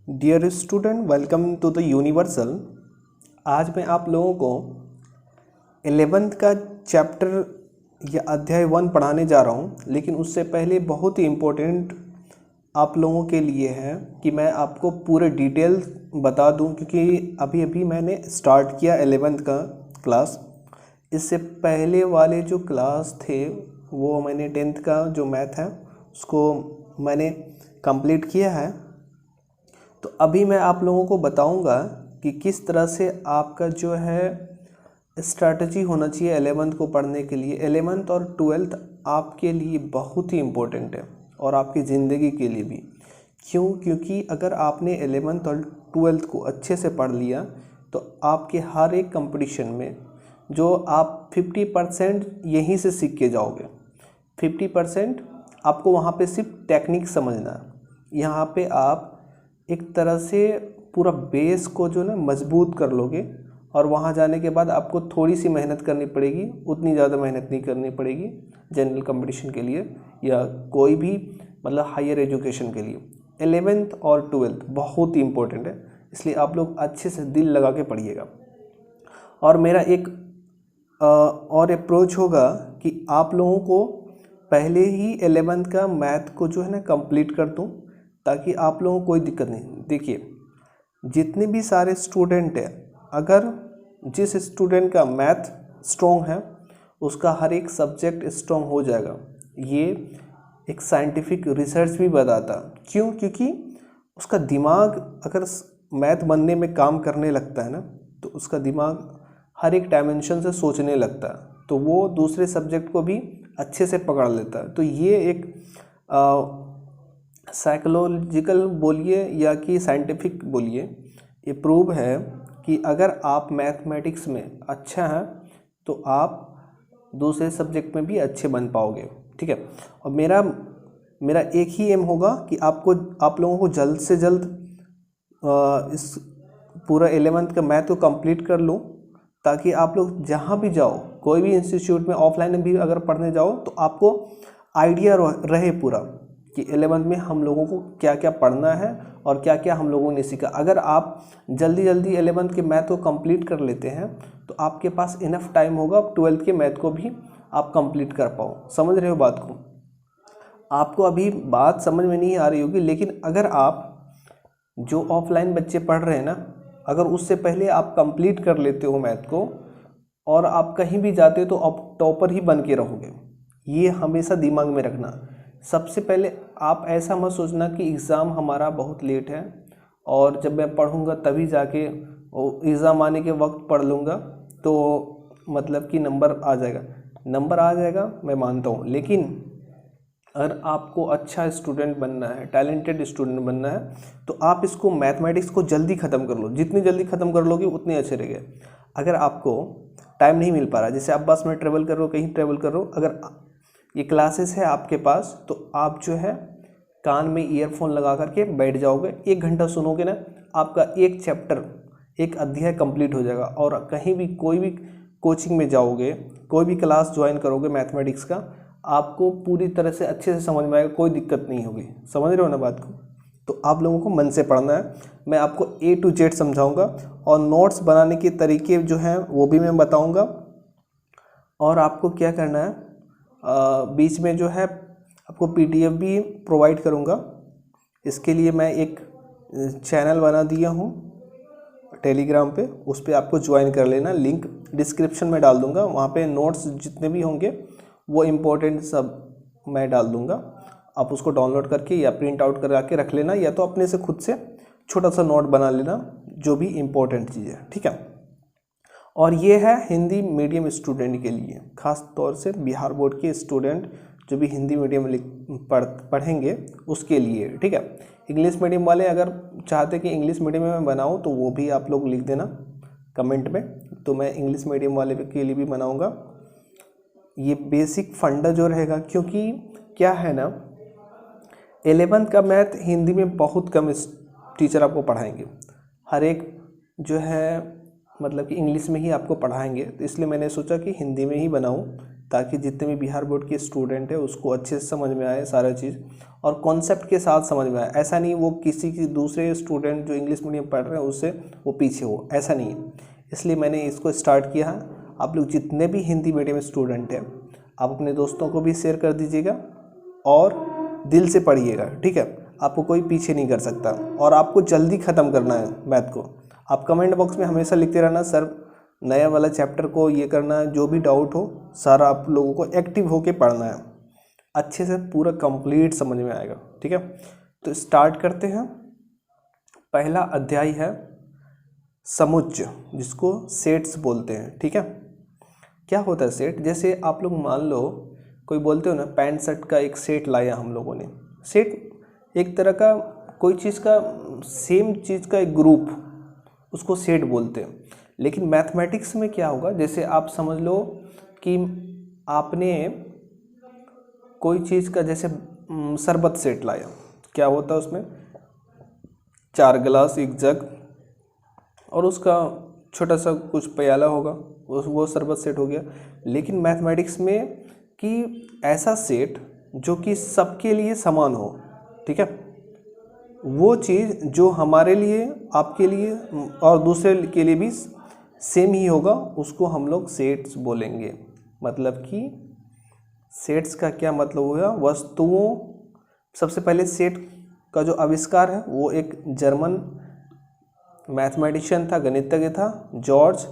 Dear student, welcome to the universal. आज मैं आप लोगों को 11th का चैप्टर या अध्याय 1 पढ़ाने जा रहा हूँ। लेकिन उससे पहले बहुत ही इम्पोर्टेंट आप लोगों के लिए है कि मैं आपको पूरे डिटेल बता दूँ, क्योंकि अभी अभी मैंने स्टार्ट किया 11th का क्लास। इससे पहले वाले जो क्लास थे वो मैंने 10th का जो मैथ है उसको मैंने कंप्लीट किया है। तो अभी मैं आप लोगों को बताऊंगा कि किस तरह से आपका जो है स्ट्रैटेजी होना चाहिए 11th को पढ़ने के लिए। 11th और 12th आपके लिए बहुत ही इम्पोर्टेंट है और आपकी ज़िंदगी के लिए भी। क्योंकि अगर आपने 11th और 12th को अच्छे से पढ़ लिया तो आपके हर एक कंपटीशन में जो आप 50% यहीं से सीख के जाओगे। 50% आपको वहाँ पे सिर्फ टेक्निक समझना है। यहाँ पे आप एक तरह से पूरा बेस को जो ना मजबूत कर लोगे और वहाँ जाने के बाद आपको थोड़ी सी मेहनत करनी पड़ेगी, उतनी ज़्यादा मेहनत नहीं करनी पड़ेगी जनरल कंपटीशन के लिए या कोई भी मतलब हायर एजुकेशन के लिए। 11th और 12th बहुत ही इम्पोर्टेंट है, इसलिए आप लोग अच्छे से दिल लगा के पढ़िएगा। और मेरा एक और अप्रोच होगा कि आप लोगों को पहले ही 11th का मैथ को जो है ना कंप्लीट कर दूँ, ताकि आप लोगों को कोई दिक्कत नहीं। देखिए, जितने भी सारे स्टूडेंट हैं, अगर जिस स्टूडेंट का मैथ स्ट्रॉन्ग है उसका हर एक सब्जेक्ट स्ट्रॉन्ग हो जाएगा। ये एक साइंटिफिक रिसर्च भी बताता। क्यों? क्योंकि उसका दिमाग अगर मैथ बनने में काम करने लगता है ना, तो उसका दिमाग हर एक डायमेंशन से सोचने लगता है, तो वो दूसरे सब्जेक्ट को भी अच्छे से पकड़ लेता है। तो ये एक साइकोलॉजिकल बोलिए या कि साइंटिफिक बोलिए, ये प्रूव है कि अगर आप मैथमेटिक्स में अच्छा हैं तो आप दूसरे सब्जेक्ट में भी अच्छे बन पाओगे। ठीक है। और मेरा एक ही एम होगा कि आप लोगों को जल्द से जल्द इस पूरा 11th का मैथ को कंप्लीट कर लूँ, ताकि आप लोग जहाँ भी जाओ, कोई भी इंस्टीट्यूट में ऑफलाइन भी अगर पढ़ने जाओ तो आपको आइडिया रहे पूरा कि 11th में हम लोगों को क्या क्या पढ़ना है और क्या क्या हम लोगों ने सीखा। अगर आप जल्दी 11th के मैथ को कंप्लीट कर लेते हैं तो आपके पास इनफ टाइम होगा 12th के मैथ को भी आप कंप्लीट कर पाओ। समझ रहे हो बात को? आपको अभी बात समझ में नहीं आ रही होगी, लेकिन अगर आप जो ऑफलाइन बच्चे पढ़ रहे हैं ना, अगर उससे पहले आप कंप्लीट कर लेते हो मैथ को और आप कहीं भी जाते हो तो आप टॉपर ही बन के रहोगे। ये हमेशा दिमाग में रखना। सबसे पहले आप ऐसा मत सोचना कि एग्ज़ाम हमारा बहुत लेट है और जब मैं पढ़ूंगा तभी जाके एग्ज़ाम आने के वक्त पढ़ लूँगा तो मतलब कि नंबर आ जाएगा। नंबर आ जाएगा मैं मानता हूँ, लेकिन अगर आपको अच्छा स्टूडेंट बनना है, टैलेंटेड स्टूडेंट बनना है, तो आप इसको मैथमेटिक्स को जल्दी ख़त्म कर लो। जितनी जल्दी ख़त्म कर लोगे उतने अच्छे रहेंगे। अगर आपको टाइम नहीं मिल पा रहा, जैसे आप बस में ट्रेवल कर रहे हो, कहीं ट्रेवल कर रहे हो, अगर ये क्लासेस है आपके पास, तो आप जो है कान में ईयरफोन लगा करके बैठ जाओगे, 1 घंटा सुनोगे ना, आपका एक चैप्टर, एक अध्याय कंप्लीट हो जाएगा। और कहीं भी कोई भी कोचिंग में जाओगे, कोई भी क्लास ज्वाइन करोगे मैथमेटिक्स का, आपको पूरी तरह से अच्छे से समझ में आएगा, कोई दिक्कत नहीं होगी। समझ रहे हो ना बात को? तो आप लोगों को मन से पढ़ना है। मैं आपको A to Z समझाऊंगा और नोट्स बनाने के तरीके जो हैं वो भी मैं बताऊंगा। और आपको क्या करना है, बीच में जो है आपको PDF भी प्रोवाइड करूंगा। इसके लिए मैं एक चैनल बना दिया हूँ टेलीग्राम पे, उस पर आपको ज्वाइन कर लेना। लिंक डिस्क्रिप्शन में डाल दूंगा। वहाँ पे नोट्स जितने भी होंगे वो इम्पोर्टेंट सब मैं डाल दूंगा। आप उसको डाउनलोड करके या प्रिंट आउट करा के रख लेना, या तो अपने से खुद से छोटा सा नोट बना लेना जो भी इम्पोर्टेंट चीज़ है। ठीक है। और ये है हिंदी मीडियम स्टूडेंट के लिए, ख़ास तौर से बिहार बोर्ड के स्टूडेंट जो भी हिंदी मीडियम पढ़ेंगे उसके लिए। ठीक है। इंग्लिश मीडियम वाले अगर चाहते कि इंग्लिश मीडियम में मैं बनाऊँ तो वो भी आप लोग लिख देना कमेंट में, तो मैं इंग्लिश मीडियम वाले के लिए भी बनाऊँगा। ये बेसिक फंडा जो रहेगा, क्योंकि क्या है ना, 11th का मैथ हिंदी में बहुत कम टीचर आपको पढ़ाएंगे। हर एक जो है मतलब कि इंग्लिश में ही आपको पढ़ाएंगे, तो इसलिए मैंने सोचा कि हिंदी में ही बनाऊं ताकि जितने भी बिहार बोर्ड के स्टूडेंट है उसको अच्छे से समझ में आए सारा चीज़ और कॉन्सेप्ट के साथ समझ में आए। ऐसा नहीं वो किसी की दूसरे स्टूडेंट जो इंग्लिश मीडियम पढ़ रहे हैं उससे वो पीछे हो, ऐसा नहीं है। इसलिए मैंने इसको स्टार्ट किया है। आप लोग जितने भी हिंदी मीडियम स्टूडेंट हैं आप अपने दोस्तों को भी शेयर कर दीजिएगा और दिल से पढ़िएगा, ठीक है। आपको कोई पीछे नहीं कर सकता और आपको जल्दी ख़त्म करना है मैथ को। आप कमेंट बॉक्स में हमेशा लिखते रहना सर नया वाला चैप्टर को ये करना है, जो भी डाउट हो सारा आप लोगों को एक्टिव होके पढ़ना है, अच्छे से पूरा कंप्लीट समझ में आएगा, ठीक है। तो स्टार्ट करते हैं। पहला अध्याय है समुच्चय, जिसको सेट्स बोलते हैं, ठीक है। क्या होता है सेट? जैसे आप लोग मान लो कोई बोलते हो ना पैंट शर्ट का एक सेट लाया हम लोगों ने। सेट एक तरह का कोई चीज़ का सेम चीज़ का एक ग्रुप, उसको सेट बोलते हैं। लेकिन मैथमेटिक्स में क्या होगा, जैसे आप समझ लो कि आपने कोई चीज़ का जैसे शरबत सेट लाया, क्या होता है उसमें 4 गिलास, एक जग और उसका छोटा सा कुछ प्याला होगा, वो शरबत सेट हो गया। लेकिन मैथमेटिक्स में कि ऐसा सेट जो कि सबके लिए समान हो, ठीक है, वो चीज़ जो हमारे लिए, आपके लिए और दूसरे के लिए भी सेम ही होगा, उसको हम लोग सेट्स बोलेंगे। मतलब कि सेट्स का क्या मतलब हुआ? वस्तुओं, सबसे पहले सेट का जो आविष्कार है वो एक जर्मन मैथमेटिशियन था, गणितज्ञ था, जॉर्ज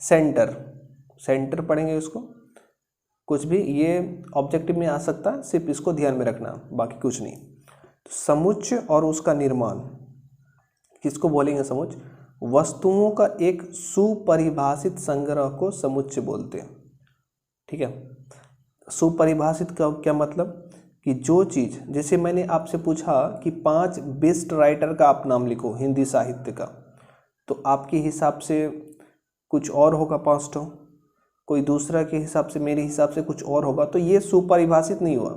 सेंटर पढ़ेंगे उसको, कुछ भी ये ऑब्जेक्टिव में आ सकता है, सिर्फ इसको ध्यान में रखना, बाकी कुछ नहीं। तो समुच्चय और उसका निर्माण किसको बोलेंगे? समुच्चय वस्तुओं का एक सुपरिभाषित संग्रह को समुच्चय बोलते हैं, ठीक है। सुपरिभाषित का क्या मतलब कि जो चीज़, जैसे मैंने आपसे पूछा कि 5 बेस्ट राइटर का आप नाम लिखो हिंदी साहित्य का, तो आपके हिसाब से कुछ और होगा 5 ठो, कोई दूसरा के हिसाब से, मेरे हिसाब से कुछ और होगा। तो ये सुपरिभाषित नहीं हुआ,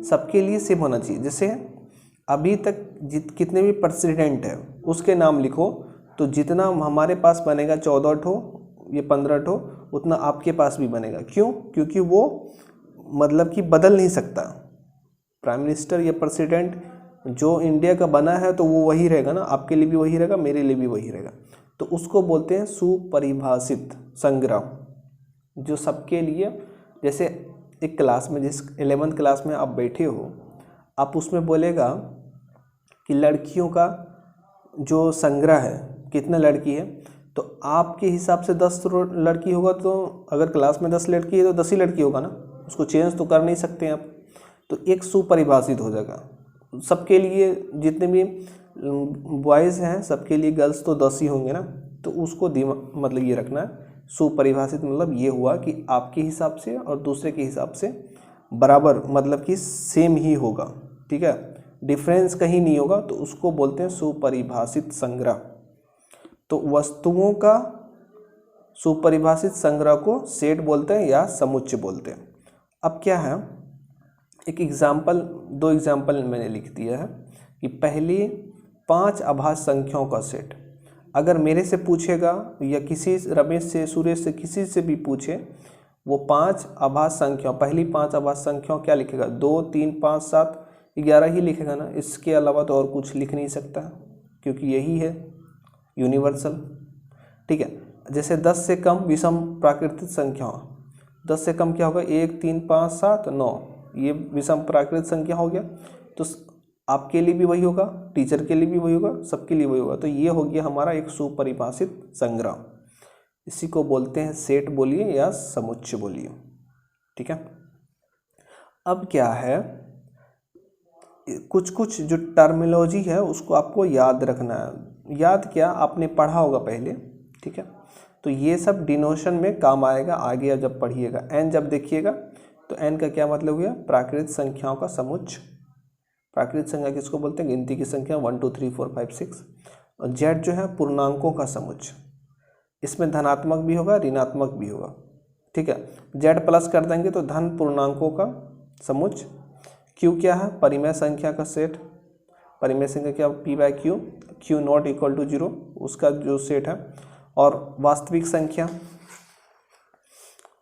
सबके लिए सेम होना चाहिए। जैसे अभी तक कितने भी प्रेसिडेंट है उसके नाम लिखो, तो जितना हमारे पास बनेगा 14 ठो, ये 15 ठो, उतना आपके पास भी बनेगा। क्यों? क्योंकि वो मतलब कि बदल नहीं सकता। प्राइम मिनिस्टर या प्रेसिडेंट जो इंडिया का बना है तो वो वही रहेगा ना, आपके लिए भी वही रहेगा, मेरे लिए भी वही रहेगा। तो उसको बोलते हैं सुपरिभाषित संग्रह, जो सबके लिए। जैसे एक क्लास में, जिस 11th क्लास में आप बैठे हो, आप उसमें बोलेगा कि लड़कियों का जो संग्रह है, कितने लड़की है, तो आपके हिसाब से 10 लड़की होगा, तो अगर क्लास में 10 लड़की है तो 10 ही लड़की होगा ना, उसको चेंज तो कर नहीं सकते हैं आप। तो एक सुपरिभाषित हो जाएगा सबके लिए, जितने भी बॉयज़ हैं सबके लिए गर्ल्स तो 10 ही होंगे ना। तो उसको मतलब ये रखना है, सुपरिभाषित मतलब ये हुआ कि आपके हिसाब से और दूसरे के हिसाब से बराबर, मतलब कि सेम ही होगा, ठीक है, डिफरेंस कहीं नहीं होगा, तो उसको बोलते हैं सुपरिभाषित संग्रह। तो वस्तुओं का सुपरिभाषित संग्रह को सेट बोलते हैं या समुच्चय बोलते हैं। अब क्या है, एक एग्जाम्पल, 2 एग्जाम्पल मैंने लिख दिया है कि पहली 5 अभाज्य संख्याओं का सेट। अगर मेरे से पूछेगा या किसी रमेश से, सुरेश से, किसी से भी पूछे, वो 5 अभाज्य संख्या, पहली 5 अभाज्य संख्याओं क्या लिखेगा? 2, 3, 5, 7, 11 ही लिखेगा ना, इसके अलावा तो और कुछ लिख नहीं सकता, क्योंकि यही है यूनिवर्सल, ठीक है। जैसे 10 से कम विषम प्राकृतिक संख्या, 10 से कम क्या होगा? 1, 3, 5, 7, 9, ये विषम प्राकृतिक संख्या हो गया। तो आपके लिए भी वही होगा, टीचर के लिए भी वही होगा, सबके लिए वही होगा। तो ये हो गया हमारा एक सुपरिभाषित संग्रह, इसी को बोलते हैं सेट बोलिए या समुच्चय बोलिए, ठीक है। अब क्या है, कुछ कुछ जो टर्मिनोलॉजी है उसको आपको याद रखना है। याद क्या, आपने पढ़ा होगा पहले, ठीक है। तो ये सब डिनोशन में काम आएगा आगे जब पढ़िएगा। एन जब देखिएगा तो एन का क्या मतलब हुआ? प्राकृतिक संख्याओं का समुच्चय। प्राकृतिक संख्या किसको बोलते हैं? गिनती की संख्या 1, 2, 3, 4, 5, 6। और जेड जो है पूर्णांकों का समुच्चय, इसमें धनात्मक भी होगा, ऋणात्मक भी होगा, ठीक है। जेड प्लस कर देंगे तो धन पूर्णांकों का समुच्चय। क्यू क्या है? परिमेय संख्या का सेट। परिमेय संख्या क्या? P by Q, Q not equal to 0, उसका जो सेट है। और वास्तविक संख्या,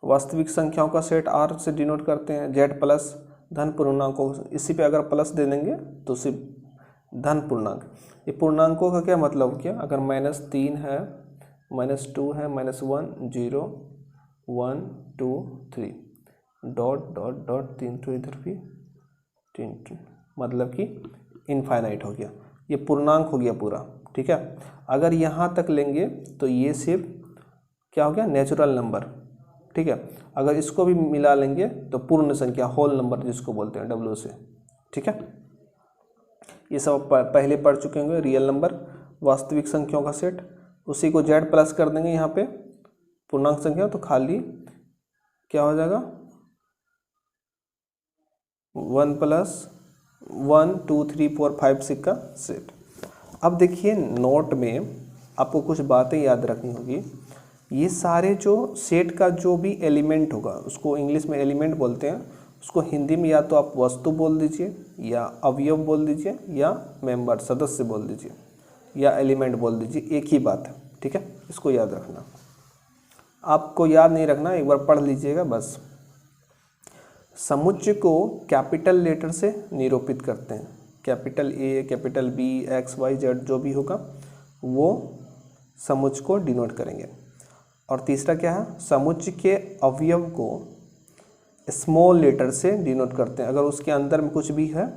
वास्तविक संख्याओं का सेट R से डिनोट करते हैं। Z प्लस धन पूर्णांकों, इसी पे अगर प्लस दे देंगे तो सिर्फ धन पूर्णांक। ये पूर्णांकों का क्या मतलब क्या, अगर -3 है, -2 है, -1, 0, 1, 2, 3, डॉट डॉट डॉट 3 तो इधर भी 3, मतलब कि इनफाइनाइट हो गया, ये पूर्णांक हो गया पूरा। ठीक है, अगर यहाँ तक लेंगे तो ये सिर्फ क्या हो गया, नेचुरल नंबर। ठीक है, अगर इसको भी मिला लेंगे तो पूर्ण संख्या, होल नंबर जिसको बोलते हैं W से। ठीक है, ये सब पहले पढ़ चुके होंगे। रियल नंबर, वास्तविक संख्याओं का सेट, उसी को Z प्लस कर देंगे यहाँ पे पूर्णांक संख्या, तो खाली क्या हो जाएगा 1 + 1 2 3 4 5 6 का सेट। अब देखिए नोट में आपको कुछ बातें याद रखनी होगी। ये सारे जो सेट का जो भी एलिमेंट होगा, उसको इंग्लिश में एलिमेंट बोलते हैं, उसको हिंदी में या तो आप वस्तु बोल दीजिए, या अवयव बोल दीजिए, या मेंबर सदस्य बोल दीजिए, या एलिमेंट बोल दीजिए, एक ही बात है। ठीक है, इसको याद रखना। आपको याद नहीं रखना, एक बार पढ़ लीजिएगा बस। समुच्चय को कैपिटल लेटर से निरूपित करते हैं, capital A, capital B, X, Y, Z जो भी होगा वो समुच्चय को डिनोट करेंगे। और तीसरा क्या है, समुच्चय के अवयव को स्मॉल लेटर से डिनोट करते हैं। अगर उसके अंदर में कुछ भी है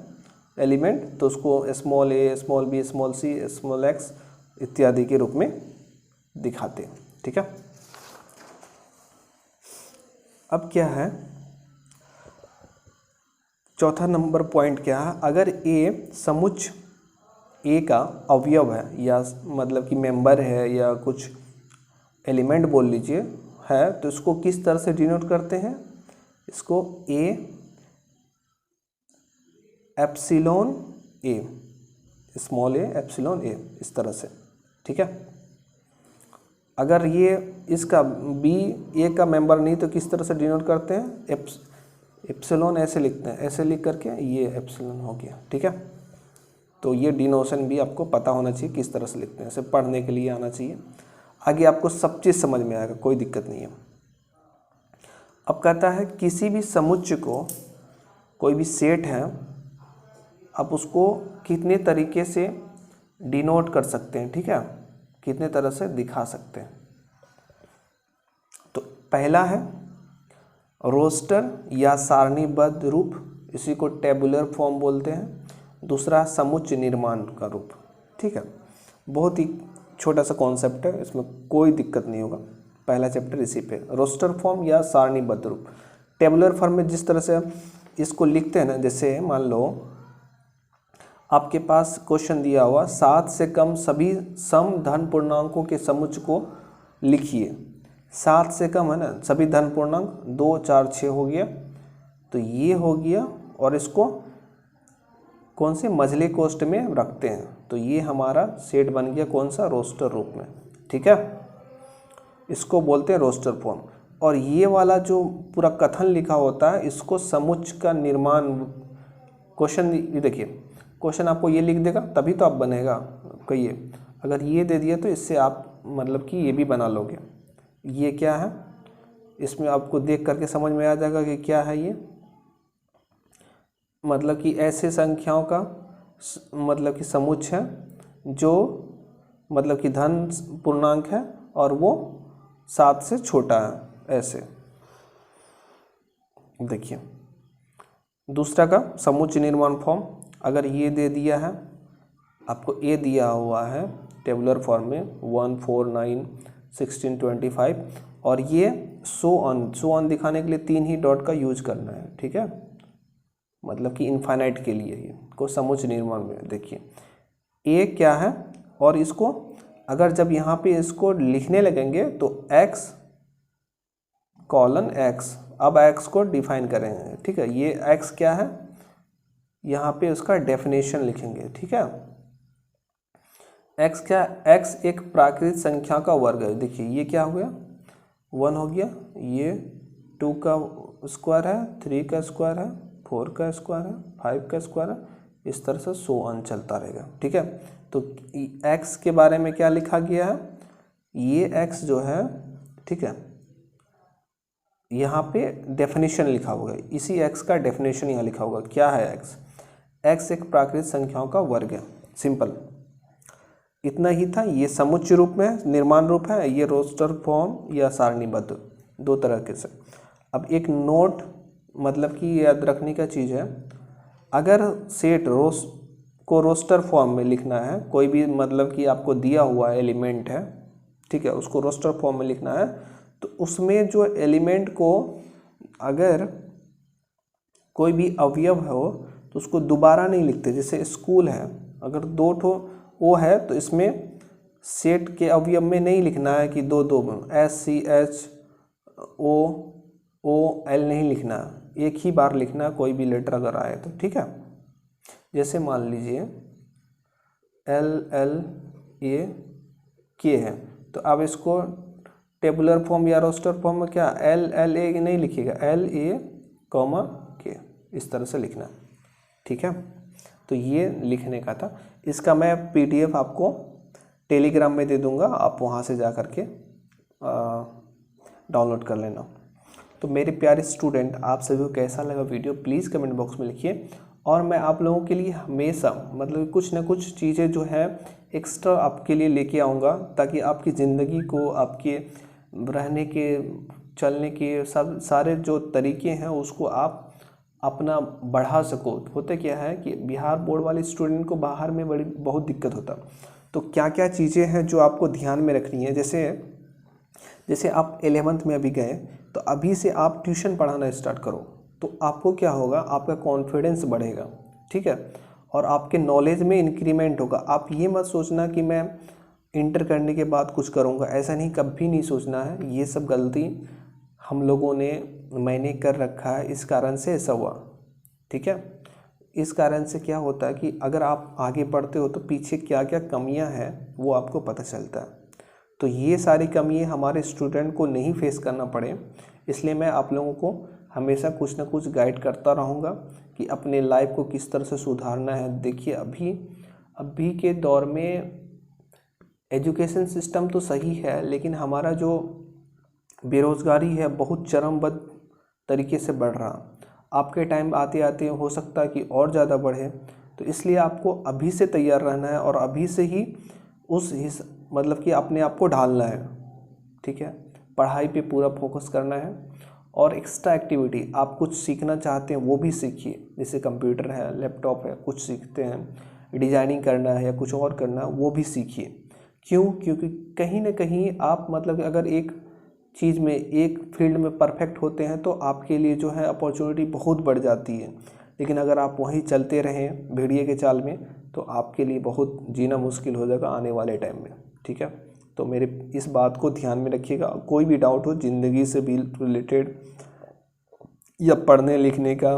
एलिमेंट तो उसको small a, small b, small c, small x इत्यादि के रूप में दिखाते हैं। ठीक है, अब क्या है, चौथा नंबर पॉइंट क्या है, अगर a समुच्चय a का अवयव है, या मतलब कि मेंबर है, या कुछ एलिमेंट बोल लीजिए है, तो इसको किस तरह से डिनोट करते हैं, इसको A epsilon A, small a epsilon A, इस तरह से। ठीक है, अगर ये इसका B A का मेंबर नहीं तो किस तरह से डिनोट करते हैं, एप्सिलॉन ऐसे लिखते हैं, ऐसे लिख करके ये एप्सिलॉन हो गया। ठीक है, तो ये डिनोशन भी आपको पता होना चाहिए किस तरह से लिखते हैं, ऐसे पढ़ने के लिए आना चाहिए। आगे आपको सब चीज़ समझ में आएगा, कोई दिक्कत नहीं है। अब कहता है किसी भी समुच्चय को, कोई भी सेट है, आप उसको कितने तरीके से डिनोट कर सकते हैं। ठीक है, कितने तरह से दिखा सकते हैं। तो पहला है रोस्टर या सारणीबद्ध रूप, इसी को टेबुलर फॉर्म बोलते हैं। दूसरा समुच्चय निर्माण का रूप। ठीक है, बहुत ही छोटा सा कॉन्सेप्ट है, इसमें कोई दिक्कत नहीं होगा। पहला चैप्टर इसी पे, रोस्टर फॉर्म या सारणीबद्ध रूप। टेबुलर फॉर्म में जिस तरह से इसको लिखते हैं ना, जैसे मान लो आपके पास क्वेश्चन दिया हुआ 7 से कम सभी सम धन पूर्णांकों के समुच्चय को लिखिए। 7 से कम है ना सभी धन पूर्णांक, 2 4 6 हो गया, तो ये हो गया। और इसको कौन से मझले कोष्ठ में रखते हैं, तो ये हमारा सेट बन गया कौन सा, रोस्टर रूप में। ठीक है, इसको बोलते हैं रोस्टर फॉर्म। और ये वाला जो पूरा कथन लिखा होता है, इसको समुच्चय का निर्माण, क्वेश्चन ये देखिए, क्वेश्चन आपको ये लिख देगा तभी तो आप बनेगा। कहिए, अगर ये दे दिया तो इससे आप मतलब कि ये भी बना लोगे। ये क्या है, इसमें आपको देख करके समझ में आ जाएगा कि क्या है ये, मतलब कि ऐसे संख्याओं का मतलब कि समुच्चय है जो मतलब कि धन पूर्णांक है और वो 7 से छोटा है, ऐसे देखिए। दूसरा का समुच्चय निर्माण फॉर्म, अगर ये दे दिया है आपको, ए दिया हुआ है टेबुलर फॉर्म में 1 4 9 16 25, और ये सो ऑन दिखाने के लिए 3 ही डॉट का यूज करना है। ठीक है, मतलब कि इनफाइनाइट के लिए ये को समुच्चय निर्माण में देखिए ए क्या है। और इसको अगर जब यहाँ पे इसको लिखने लगेंगे तो x कॉलन x, अब x को डिफाइन करेंगे। ठीक है, ये x क्या है, यहाँ पे उसका डेफिनेशन लिखेंगे। ठीक है, x क्या, x एक प्राकृत संख्या का वर्ग है। देखिए ये क्या हो गया, 1 हो गया, ये 2 का स्क्वायर है, 3 का स्क्वायर है, 4 का स्क्वायर है, 5 का स्क्वायर है, इस तरह से सो ऑन चलता रहेगा। ठीक है, तो x के बारे में क्या लिखा गया है, ये x जो है, ठीक है, यहाँ पे डेफिनेशन लिखा होगा, इसी एक्स का डेफिनेशन यहाँ लिखा होगा। क्या है एक्स? एक्स एक प्राकृतिक संख्याओं का वर्ग है। सिंपल, इतना ही था। ये समुच्चय रूप में निर्माण रूप है, ये रोस्टर फॉर्म या सारणीबद्ध, दो तरह के से। अब एक नोट मतलब कि याद रखने का चीज़ है, अगर सेट को रोस्टर फॉर्म में लिखना है, कोई भी मतलब कि आपको दिया हुआ एलिमेंट है, ठीक है, उसको रोस्टर फॉर्म में लिखना है, तो उसमें जो एलिमेंट को अगर कोई भी अवयव हो तो उसको दोबारा नहीं लिखते। जैसे स्कूल है, अगर दो ठो ओ है तो इसमें सेट के अवयव में नहीं लिखना है कि दो दो SCHOOL नहीं लिखना, एक ही बार लिखना है कोई भी लेटर अगर आए तो, ठीक है। जैसे मान लीजिए LLAK है, तो अब इसको टेबुलर फॉर्म या रोस्टर फॉर्म में क्या LLA नहीं लिखिएगा, LA, इस तरह से लिखना, ठीक है। तो ये लिखने का था। इसका मैं PDF आपको टेलीग्राम में दे दूंगा, आप वहाँ से जा कर के डाउनलोड कर लेना। तो मेरे प्यारे स्टूडेंट, आप सभी को कैसा लगा वीडियो प्लीज़ कमेंट बॉक्स में लिखिए। और मैं आप लोगों के लिए हमेशा मतलब कुछ ना कुछ चीज़ें जो है एक्स्ट्रा आपके लिए लेके आऊँगा, ताकि आपकी ज़िंदगी को, आपके रहने के, चलने के सब सारे जो तरीके हैं उसको आप अपना बढ़ा सको। होता क्या है कि बिहार बोर्ड वाले स्टूडेंट को बाहर में बहुत दिक्कत होता। तो क्या क्या चीज़ें हैं जो आपको ध्यान में रखनी है, जैसे आप 11th में अभी गए, तो अभी से आप ट्यूशन पढ़ाना स्टार्ट करो, तो आपको क्या होगा, आपका कॉन्फिडेंस बढ़ेगा, ठीक है, और आपके नॉलेज में इंक्रीमेंट होगा। आप ये मत सोचना कि मैं इंटर करने के बाद कुछ करूँगा, ऐसा नहीं, कभी नहीं सोचना है। ये सब गलती हम लोगों ने, मैंने कर रखा है, इस कारण से ऐसा हुआ, ठीक है। इस कारण से क्या होता है कि अगर आप आगे बढ़ते हो तो पीछे क्या क्या कमियां हैं वो आपको पता चलता है। तो ये सारी कमियां हमारे स्टूडेंट को नहीं फेस करना पड़े, इसलिए मैं आप लोगों को हमेशा कुछ ना कुछ गाइड करता रहूँगा कि अपने लाइफ को किस तरह से सुधारना है। देखिए अभी के दौर में एजुकेशन सिस्टम तो सही है, लेकिन हमारा जो बेरोज़गारी है बहुत चरमबद्ध तरीके से बढ़ रहा। आपके टाइम आते आते हो सकता है कि और ज़्यादा बढ़े, तो इसलिए आपको अभी से तैयार रहना है और अभी से ही मतलब कि अपने आप को ढालना है, ठीक है। पढ़ाई पे पूरा फोकस करना है और एक्स्ट्रा एक्टिविटी, आप कुछ सीखना चाहते हैं वो भी सीखिए, जैसे कंप्यूटर है, लैपटॉप है, कुछ सीखते हैं, डिजाइनिंग करना है या कुछ और करना है वो भी सीखिए। क्यों? क्योंकि कहीं ना कहीं आप मतलब अगर एक चीज़ में, एक फील्ड में परफेक्ट होते हैं तो आपके लिए जो है अपॉर्चुनिटी बहुत बढ़ जाती है। लेकिन अगर आप वहीं चलते रहें भेड़िए के चाल में, तो आपके लिए बहुत जीना मुश्किल हो जाएगा आने वाले टाइम में, ठीक है। तो मेरे इस बात को ध्यान में रखिएगा। कोई भी डाउट हो ज़िंदगी से भी रिलेटेड या पढ़ने लिखने का,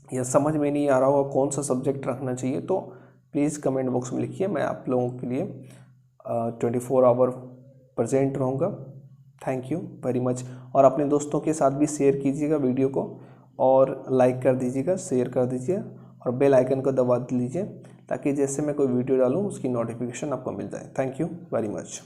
या समझ में नहीं आ रहा होगा कौन सा सब्जेक्ट रखना चाहिए, तो प्लीज़ कमेंट बॉक्स में लिखिए। मैं आप लोगों के लिए 24 आवर प्रेजेंट रहूँगा। Thank you very much. और अपने दोस्तों के साथ भी शेयर कीजिएगा वीडियो को, और लाइक कर दीजिएगा, शेयर कर दीजिए, और बेल आइकन को दबा लीजिए, ताकि जैसे मैं कोई वीडियो डालूँ उसकी नोटिफिकेशन आपको मिल जाए। Thank you very much.